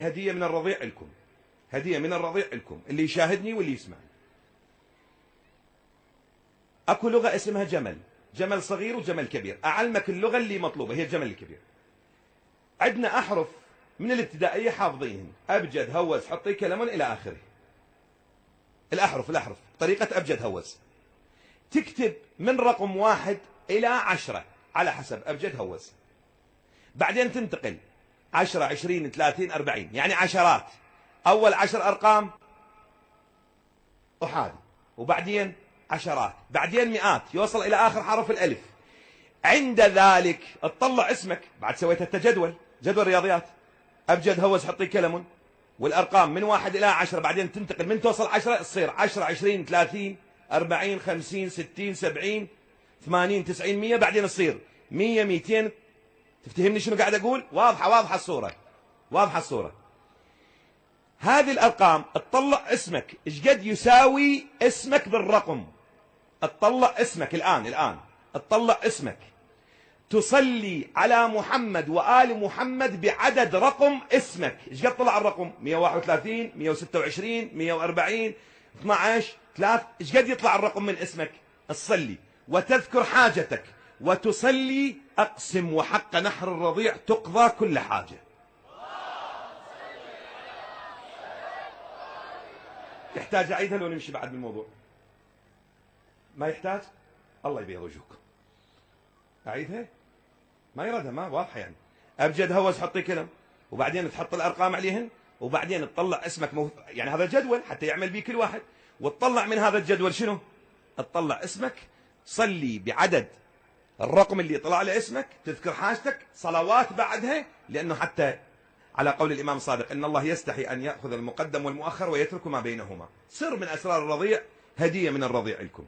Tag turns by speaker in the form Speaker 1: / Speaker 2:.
Speaker 1: هدية من الرضيع لكم، هدية من الرضيع لكم اللي يشاهدني واللي يسمعني. اكو لغة اسمها جمل، جمل صغير وجمل كبير. اعلمك اللغة اللي مطلوبة هي الجمل الكبير. عندنا احرف من الابتدائية حافظينهن، ابجد هوز حطي كلمون الى اخره. الاحرف طريقة ابجد هوز، تكتب من رقم 1 إلى 10 على حسب أبجد هوز، بعدين تنتقل 10 20 30 40 يعني عشرات. أول 10 أرقام أحادي، وبعدين عشرات، بعدين مئات، يوصل إلى آخر حرف الألف. عند ذلك تطلع اسمك بعد سويت التجدول، جدول رياضيات، أبجد هوز حطي كلمون، والأرقام من 1 إلى 10، بعدين تنتقل من توصل 10 تصير 10 20 30 40 50 60 70 80 90 100، بعدين تصير 100 200. تفتهمني شنو قاعد اقول؟ واضحه الصوره، واضحه الصوره. هذه الارقام تطلع اسمك ايش قد يساوي اسمك بالرقم. تطلع اسمك الان تطلع اسمك، تصلي على محمد وآل محمد بعدد رقم اسمك. ايش قد طلع الرقم؟ 131 126 140 12 3. ايش قد يطلع الرقم من اسمك؟ تصلي وتذكر حاجتك وتصلي. اقسم وحق نحر الرضيع تقضى كل حاجة. يحتاج اعيدها لو نمشي بعد بالموضوع؟ ما يحتاج؟ الله يبيض وجهكم. اعيدها؟ ما يردها، ما واضحه يعني. ابجد هوس حطي كلم، وبعدين تحط الارقام عليهن، وبعدين تطلع اسمك يعني هذا جدول حتى يعمل به كل واحد، وتطلع من هذا الجدول شنو؟ تطلع اسمك، صلي بعدد الرقم اللي طلع له اسمك، تذكر حاجتك، صلوات بعدها، لانه حتى على قول الامام الصادق ان الله يستحي ان ياخذ المقدم والمؤخر ويترك ما بينهما. سر من اسرار الرضيع، هديه من الرضيع لكم.